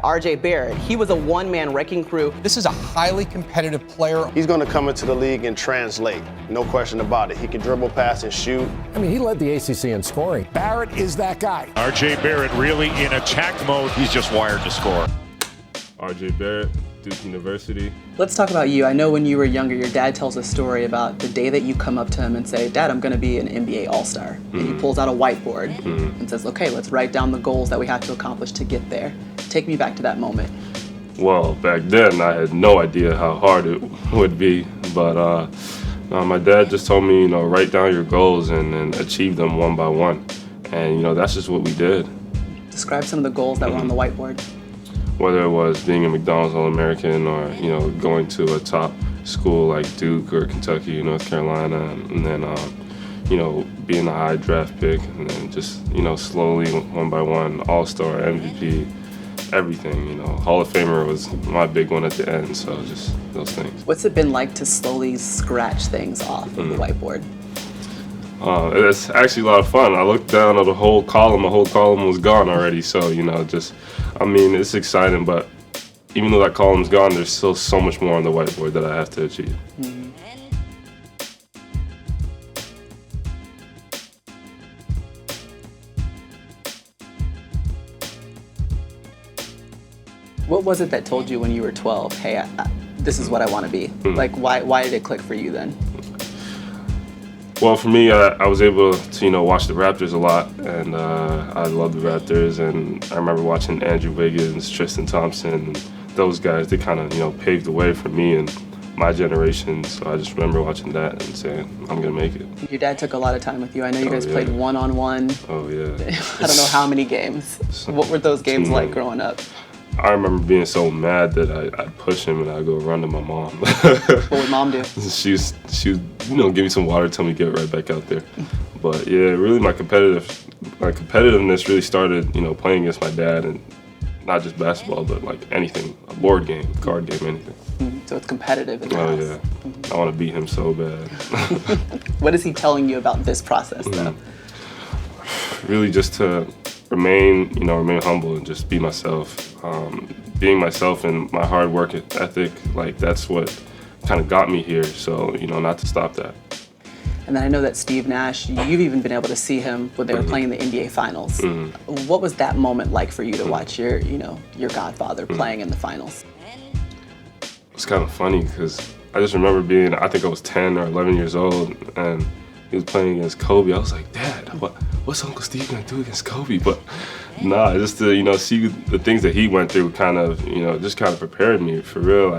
RJ Barrett, he was a one-man wrecking crew. This is a highly competitive player. He's going to come into the league and translate, no question about it. He can dribble, pass, and shoot. I mean, he led the ACC in scoring. Barrett is that guy. RJ Barrett really in attack mode. He's just wired to score. RJ Barrett, Duke University. Let's talk about you. I know when you were younger, your dad tells a story about the day that you come up to him and say, Dad, I'm going to be an NBA All-Star. And he pulls out a whiteboard and says, okay, let's write down the goals that we have to accomplish to get there. Take me back to that moment. Well, back then I had no idea how hard it would be, but my dad just told me, write down your goals and achieve them one by one. And, that's just what we did. Describe some of the goals that were on the whiteboard. Whether it was being a McDonald's All-American or, going to a top school like Duke or Kentucky, North Carolina, and then, being a high draft pick, and then just, slowly, one by one, All-Star, MVP, everything, Hall of Famer was my big one at the end, so just those things. What's it been like to slowly scratch things off of the whiteboard? It's actually a lot of fun. I looked down at the whole column was gone already, so, it's exciting, but even though that column's gone, there's still so much more on the whiteboard that I have to achieve. What was it that told you when you were 12, hey, this is what I want to be? Like, why did it click for you then? Well, for me, I was able to, watch the Raptors a lot, and I love the Raptors, and I remember watching Andrew Wiggins, Tristan Thompson, and those guys. They kind of, paved the way for me and my generation, so I just remember watching that and saying, I'm going to make it. Your dad took a lot of time with you. I know you guys played one-on-one. Oh, yeah. I don't know how many games. What were those games like growing up? I remember being so mad that I'd push him and I'd go run to my mom. What would mom do? She would, give me some water, tell me to get right back out there. But yeah, really my competitiveness really started, playing against my dad, and not just basketball, but like anything, a board game, card game, anything. So it's competitive in the house. Yeah. I want to beat him so bad. What is he telling you about this process though? Really just to remain humble and just be myself. Being myself and my hard work ethic, that's what kind of got me here. So, not to stop that. And then I know that Steve Nash, you've even been able to see him when they were playing the NBA Finals. What was that moment like for you to watch your godfather playing in the finals? It's kind of funny because I just remember I think I was 10 or 11 years old, and he was playing against Kobe. I was like, Dad, what's Uncle Steve gonna do against Kobe? But just to see the things that he went through kind of prepared me for real.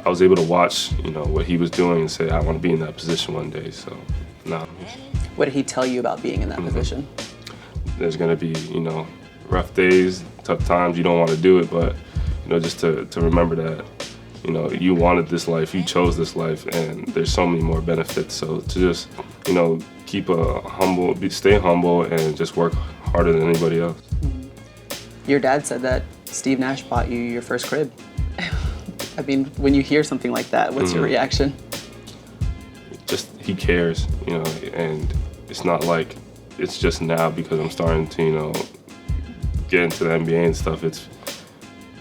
I was able to watch what he was doing and say, I want to be in that position one day. So What did he tell you about being in that position? There's gonna be rough days, tough times. You don't want to do it, but just to remember that you wanted this life, you chose this life, and there's so many more benefits. So to just stay humble and just work harder than anybody else. Your dad said that Steve Nash bought you your first crib. I mean, when you hear something like that, what's your reaction? Just, he cares, and it's not like it's just now because I'm starting to, get into the NBA and stuff. It's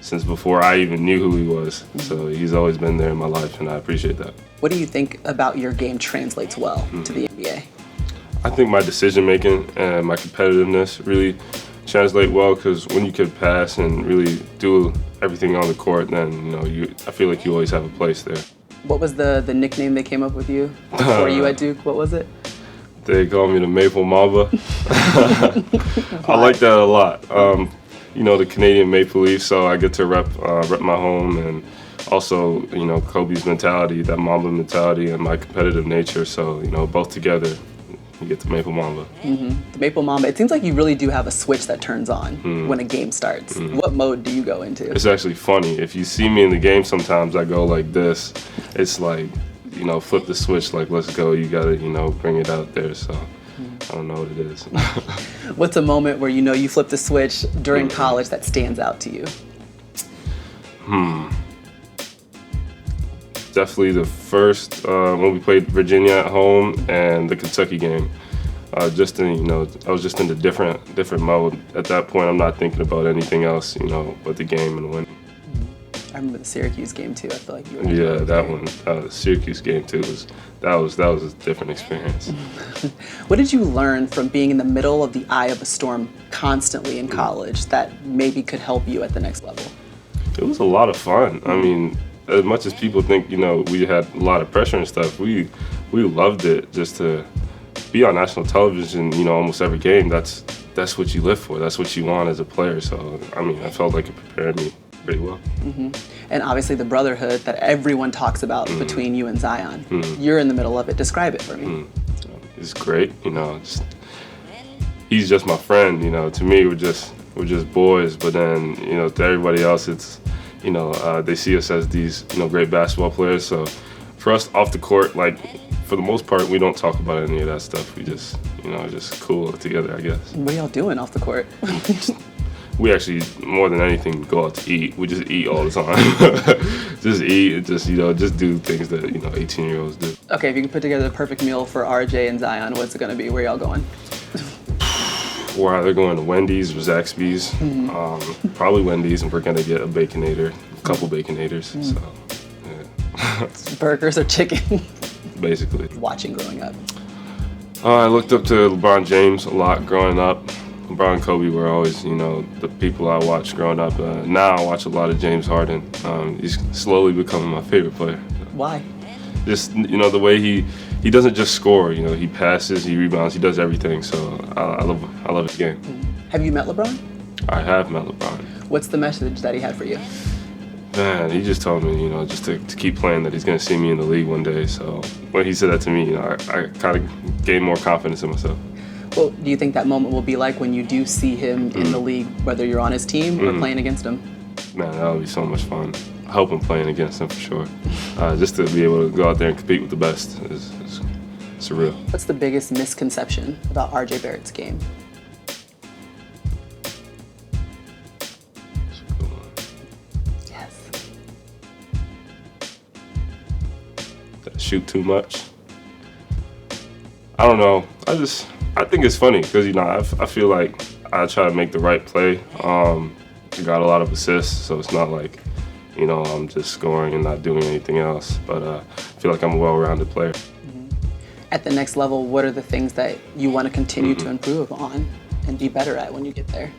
since before I even knew who he was. So he's always been there in my life, and I appreciate that. What do you think about your game translates well to the NBA? I think my decision-making and my competitiveness really translate well, because when you can pass and really do everything on the court, then I feel like you always have a place there. What was the nickname they came up with you before you at Duke? What was it? They called me the Maple Mamba. I like that a lot. The Canadian Maple Leaf, so I get to rep my home, and also Kobe's mentality, that Mamba mentality, and my competitive nature. So both together, you get the Maple Mamba. The Maple Mamba. It seems like you really do have a switch that turns on when a game starts. What mode do you go into? It's actually funny. If you see me in the game, sometimes I go like this. It's like, flip the switch, like, let's go. You gotta, bring it out there. So I don't know what it is. What's a moment where you flip the switch during college that stands out to you? Definitely the first, when we played Virginia at home, and the Kentucky game. just in, I was just in the different mode. At that point, I'm not thinking about anything else, but the game and winning. I remember the Syracuse game too. I feel like you were. Yeah, that one, the Syracuse game too that was a different experience. What did you learn from being in the middle of the eye of a storm constantly in college that maybe could help you at the next level? It was a lot of fun. I mean, as much as people think, we had a lot of pressure and stuff, we loved it just to be on national television, almost every game. That's what you live for. That's what you want as a player. So, I mean, I felt like it prepared me pretty well. And obviously the brotherhood that everyone talks about between you and Zion. You're in the middle of it. Describe it for me. It's great, he's just my friend, to me we're just boys, but then, to everybody else it's, they see us as these, great basketball players. So for us off the court, like, for the most part, we don't talk about any of that stuff. We just, just cool together, I guess. What are y'all doing off the court? We actually, more than anything, go out to eat. We just eat all the time. Just eat and just do things that, 18-year-olds do. Okay, if you could put together the perfect meal for RJ and Zion, what's it gonna be? Where y'all going? We're either going to Wendy's or Zaxby's. Probably Wendy's, and we're gonna get a couple Baconators. So, yeah. Burgers or chicken? Basically. Watching growing up. I looked up to LeBron James a lot growing up. LeBron and Kobe were always, the people I watched growing up. Now I watch a lot of James Harden. He's slowly becoming my favorite player. Why? Just, the way he doesn't just score, he passes, he rebounds, he does everything. So I love his game. Have you met LeBron? I have met LeBron. What's the message that he had for you? Man, he just told me, just to keep playing, that he's going to see me in the league one day. So when he said that to me, I kind of gained more confidence in myself. Well, do you think that moment will be like when you do see him in the league, whether you're on his team or playing against him? Man, that'll be so much fun. I hope I'm playing against him for sure. Just to be able to go out there and compete with the best is surreal. What's the biggest misconception about RJ Barrett's game? Yes. That I shoot too much. I don't know. I think it's funny because, I feel like I try to make the right play. I got a lot of assists, so it's not like, I'm just scoring and not doing anything else. But I feel like I'm a well-rounded player. At the next level, what are the things that you want to continue to improve on and be better at when you get there?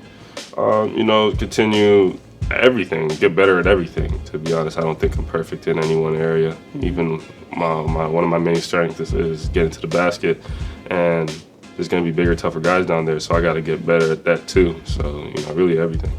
Continue everything, get better at everything. To be honest, I don't think I'm perfect in any one area. Even one of my main strengths is getting to the basket, and there's going to be bigger, tougher guys down there, so I got to get better at that too. So, really everything.